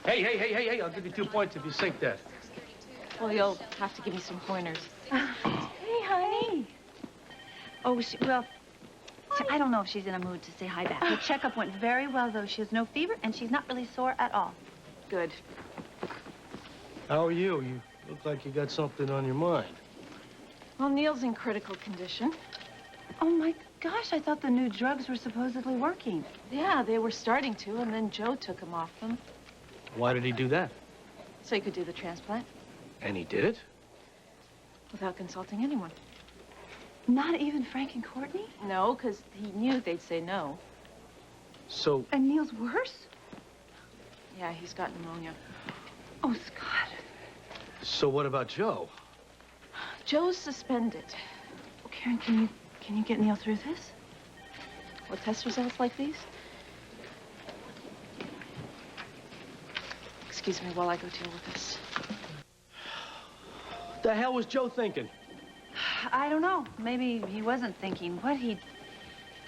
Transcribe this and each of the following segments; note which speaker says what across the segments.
Speaker 1: Hey, I'll give you 2 points if you sink that.
Speaker 2: Well, you'll have to give me some pointers.
Speaker 3: Hey, honey. Oh, I don't know if she's in a mood to say hi back. The checkup went very well, though. She has no fever, and she's not really sore at all.
Speaker 2: Good.
Speaker 1: How are you? You look like you got something on your mind.
Speaker 2: Well, Neil's in critical condition.
Speaker 3: Oh, my gosh, I thought the new drugs were supposedly working.
Speaker 2: Yeah, they were starting to, and then Joe took him off them.
Speaker 1: Why did he do that?
Speaker 2: So he could do the transplant
Speaker 1: And he did it?
Speaker 2: without consulting anyone.
Speaker 3: Not even Frank and Courtney?
Speaker 2: No, because he knew they'd say no.
Speaker 1: So...
Speaker 3: And Neil's worse?
Speaker 2: Yeah, he's got pneumonia.
Speaker 3: Oh, Scott.
Speaker 1: So what about Joe?
Speaker 2: Joe's suspended.
Speaker 3: Oh, Karen, can you get Neil through this?
Speaker 2: What test results like these? Excuse me while I go deal with this.
Speaker 1: What the hell was Joe thinking?
Speaker 3: I don't know. Maybe he wasn't thinking. What he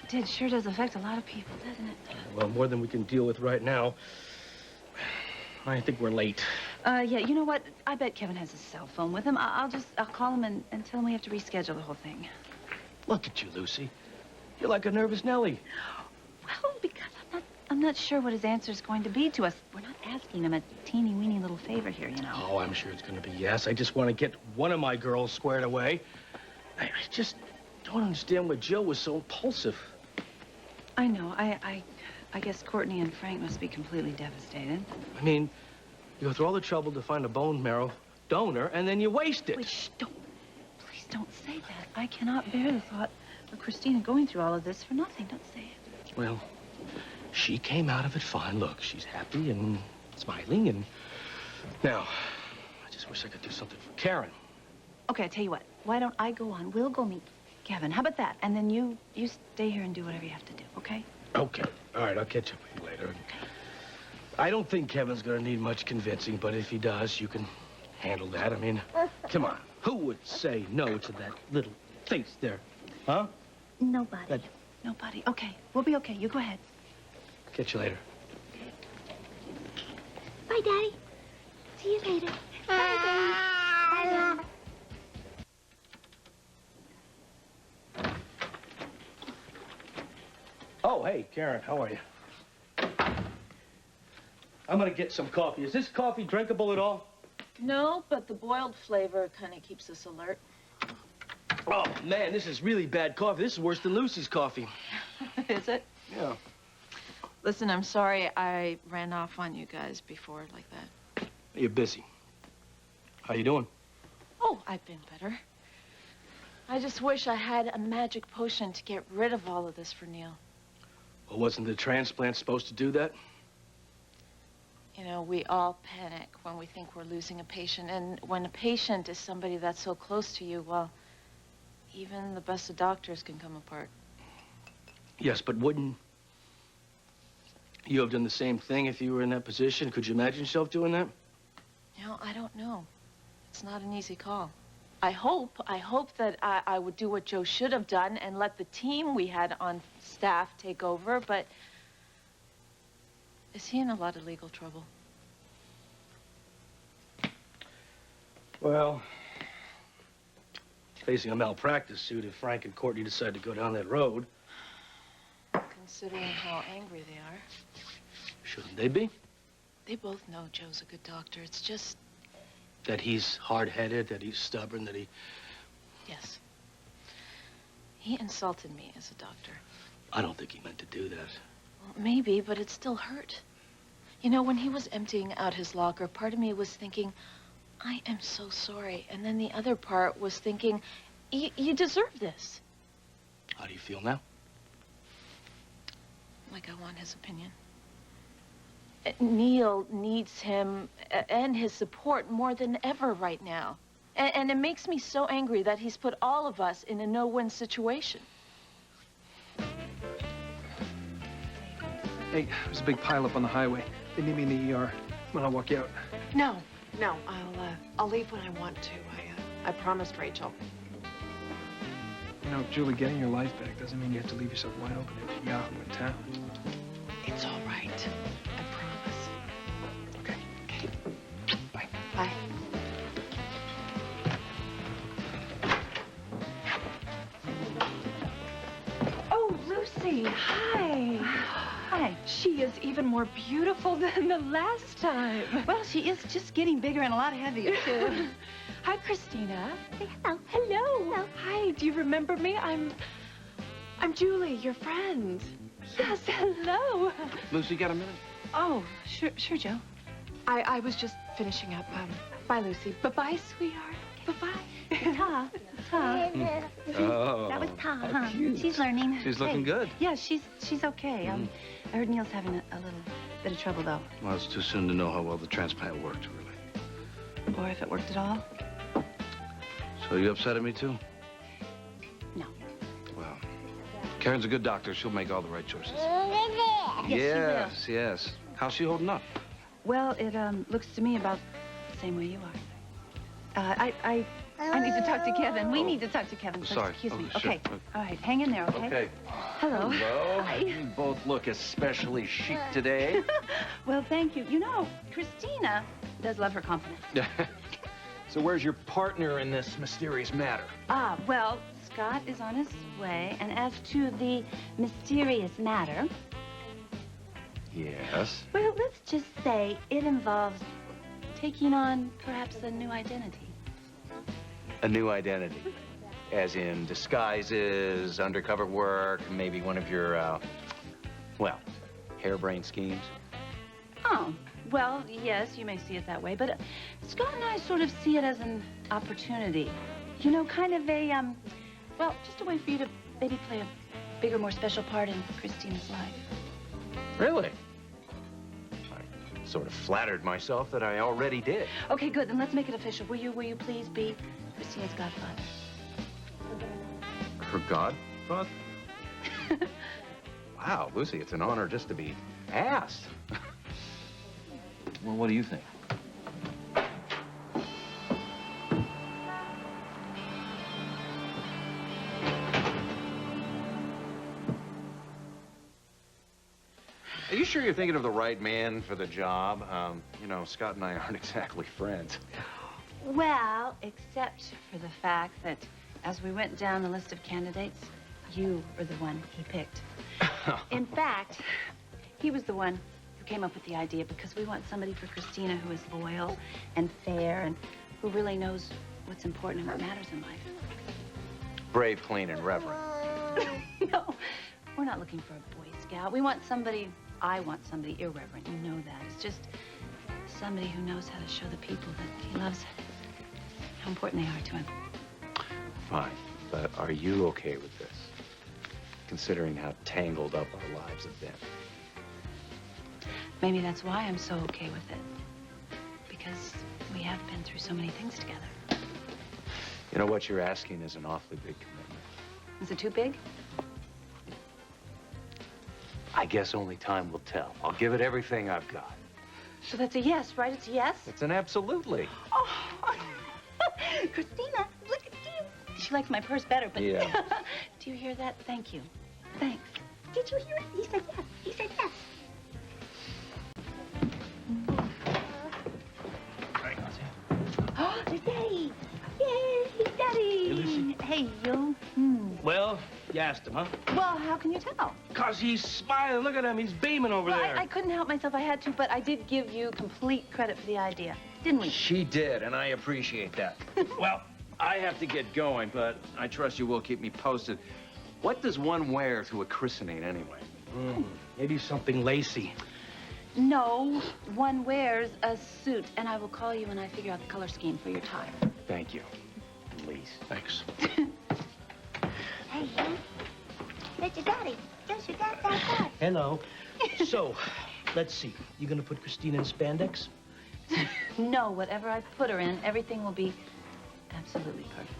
Speaker 3: did sure does affect a lot of people, doesn't it?
Speaker 1: Well, more than we can deal with right now. I think we're late.
Speaker 3: Yeah, you know what? I bet Kevin has his cell phone with him. I'll call him and tell him we have to reschedule the whole thing.
Speaker 1: Look at you, Lucy. You're like a nervous Nellie.
Speaker 3: Well, because I'm not sure what his answer is going to be to us. We're not asking him a teeny-weeny little favor here, you know.
Speaker 1: Oh, I'm sure it's going to be yes. I just want to get one of my girls squared away. I just don't understand why Jill was so impulsive.
Speaker 3: I know. I guess Courtney and Frank must be completely devastated.
Speaker 1: I mean, you go through all the trouble to find a bone marrow donor, and then you waste it.
Speaker 3: Wait, shh, please don't say that. I cannot bear the thought of Christina going through all of this for nothing. Don't say it.
Speaker 1: Well, she came out of it fine. Look, she's happy and smiling, and now, I just wish I could do something for Karen.
Speaker 3: Okay, I tell you what. Why don't I go on? We'll go meet Kevin. How about that? And then you stay here and do whatever you have to do, okay?
Speaker 1: Okay. All right, I'll catch up with you later. I don't think Kevin's gonna need much convincing, but if he does, you can handle that. I mean, come on. Who would say no to that little face there? Huh?
Speaker 3: Nobody. Nobody. Okay, we'll be okay. You go ahead.
Speaker 1: Catch you later.
Speaker 4: Bye, Daddy. See you later. Bye, Daddy. Bye, Daddy.
Speaker 1: Oh, hey, Karen, how are you? I'm gonna get some coffee. Is this coffee drinkable at all?
Speaker 2: No, but the boiled flavor kind of keeps us alert.
Speaker 1: Oh, man, this is really bad coffee. This is worse than Lucy's coffee.
Speaker 2: Is it?
Speaker 1: Yeah.
Speaker 2: Listen, I'm sorry I ran off on you guys before like that.
Speaker 1: You're busy. How you doing?
Speaker 2: Oh, I've been better. I just wish I had a magic potion to get rid of all of this for Neil.
Speaker 1: Well, wasn't the transplant supposed to do that?
Speaker 2: You know, we all panic when we think we're losing a patient. And when a patient is somebody that's so close to you, well, even the best of doctors can come apart.
Speaker 1: Yes, but wouldn't you have done the same thing if you were in that position? Could you imagine yourself doing that?
Speaker 2: You know, I don't know. It's not an easy call. I hope that I would do what Joe should have done and let the team we had on staff take over, but is he in a lot of legal trouble?
Speaker 1: Well, facing a malpractice suit if Frank and Courtney decide to go down that road.
Speaker 2: Considering how angry they are.
Speaker 1: Shouldn't they be?
Speaker 2: They both know Joe's a good doctor. It's just...
Speaker 1: That he's hard-headed, that he's stubborn, that he...
Speaker 2: Yes. He insulted me as a doctor.
Speaker 1: I don't think he meant to do that.
Speaker 2: Well, maybe, but it still hurt. You know, when he was emptying out his locker, part of me was thinking, I am so sorry. And then the other part was thinking, you deserve this.
Speaker 1: How do you feel now?
Speaker 2: Like I want his opinion. Neil needs him and his support more than ever right now. And it makes me so angry that he's put all of us in a no-win situation.
Speaker 5: Hey, there's a big pileup on the highway. They need me in the ER. When I'll walk you out.
Speaker 6: No. I'll leave when I want to. I promised Rachel.
Speaker 5: You know, Julie, getting your life back doesn't mean you have to leave yourself wide open to Yahoo in town.
Speaker 6: It's all right. I promise.
Speaker 5: Okay.
Speaker 6: She is even more beautiful than the last time.
Speaker 3: Well, she is just getting bigger and a lot heavier, too.
Speaker 6: Hi, Christina.
Speaker 4: Say hello.
Speaker 6: Hello.
Speaker 4: Hello.
Speaker 6: Hi, do you remember me? I'm Julie, your friend. Yes, hello.
Speaker 7: Lucy, got a minute?
Speaker 3: Oh, sure, Joe.
Speaker 6: I was just finishing up. Bye, Lucy. Bye-bye, sweetheart. Bye-bye.
Speaker 3: Ta.
Speaker 7: Oh.
Speaker 3: That was Ta, huh? She's learning.
Speaker 7: She's looking good.
Speaker 3: Yeah, she's okay. I heard Neil's having a little bit of trouble, though.
Speaker 7: Well, it's too soon to know how well the transplant worked, really.
Speaker 3: Or if it worked at all.
Speaker 7: So you upset at me, too?
Speaker 3: No.
Speaker 7: Well, Karen's a good doctor. She'll make all the right choices.
Speaker 3: Yes, she will.
Speaker 7: Yes. How's she holding up?
Speaker 3: Well, it looks to me about the same way you are. I need to talk to Kevin. We need to talk to Kevin. So
Speaker 7: Sorry.
Speaker 3: excuse me.
Speaker 7: Oh, sure.
Speaker 3: Okay. All right. Hang in there, okay?
Speaker 7: Okay.
Speaker 3: Hello.
Speaker 8: Hello.
Speaker 3: Hi.
Speaker 8: You both look especially chic today.
Speaker 3: Well, thank you. You know, Christina does love her compliment.
Speaker 8: So where's your partner in this mysterious matter?
Speaker 3: Well, Scott is on his way, and as to the mysterious matter,
Speaker 8: Yes.
Speaker 3: well, let's just say it involves taking on perhaps a new identity.
Speaker 8: A new identity. As in disguises, undercover work, maybe one of your, well, harebrained schemes.
Speaker 3: Oh, well, yes, you may see it that way, but Scott and I sort of see it as an opportunity. You know, kind of a, well, just a way for you to maybe play a bigger, more special part in Christina's life.
Speaker 8: Really? I sort of flattered myself that I already did.
Speaker 3: Okay, good, then let's make it official. Will you please be Christina's godfather?
Speaker 8: Her godfather? Wow, Lucy, it's an honor just to be asked. Well, what do you think? Are you sure you're thinking of the right man for the job? You know, Scott and I aren't exactly friends.
Speaker 3: Well, except for the fact that as we went down the list of candidates, you were the one he picked. In fact, he was the one who came up with the idea because we want somebody for Christina who is loyal and fair and who really knows what's important and what matters in life.
Speaker 8: Brave, clean, and reverent.
Speaker 3: No, we're not looking for a Boy Scout. I want somebody irreverent. You know that. It's just somebody who knows how to show the people that he loves how important they are to him.
Speaker 8: Fine, but are you okay with this? Considering how tangled up our lives have been.
Speaker 3: Maybe that's why I'm so okay with it. Because we have been through so many things together.
Speaker 8: You know, what you're asking is an awfully big commitment.
Speaker 3: Is it too big?
Speaker 8: I guess only time will tell. I'll give it everything I've got.
Speaker 3: So that's a yes, right? It's a yes?
Speaker 8: It's an absolutely.
Speaker 3: Oh, Christina, look at you. She likes my purse better, but...
Speaker 8: Yeah.
Speaker 3: Do you hear that? Thank you. Thanks.
Speaker 4: Did you hear it? He said yes. He said yes.
Speaker 3: Oh, there's Daddy. Yay, Daddy.
Speaker 1: Hey, Lucy.
Speaker 3: Hey, you.
Speaker 1: Well, you asked him, huh?
Speaker 3: Well, how can you tell?
Speaker 1: 'Cause he's smiling. Look at him. He's beaming over
Speaker 3: Well,
Speaker 1: there.
Speaker 3: I couldn't help myself. I had to, but I did give you complete credit for the idea. Didn't we?
Speaker 8: She did, and I appreciate that. Well, I have to get going, but I trust you will keep me posted. What does one wear to a christening, anyway?
Speaker 1: Maybe something lacy.
Speaker 3: No, one wears a suit, and I will call you when I figure out the color scheme for your tie.
Speaker 8: Thank you, Elise.
Speaker 1: Thanks.
Speaker 4: Hey, you. That's your daddy. That's your dad.
Speaker 1: Hello. So, let's see. You gonna put Christina in spandex?
Speaker 3: No, whatever I put her in, everything will be absolutely perfect.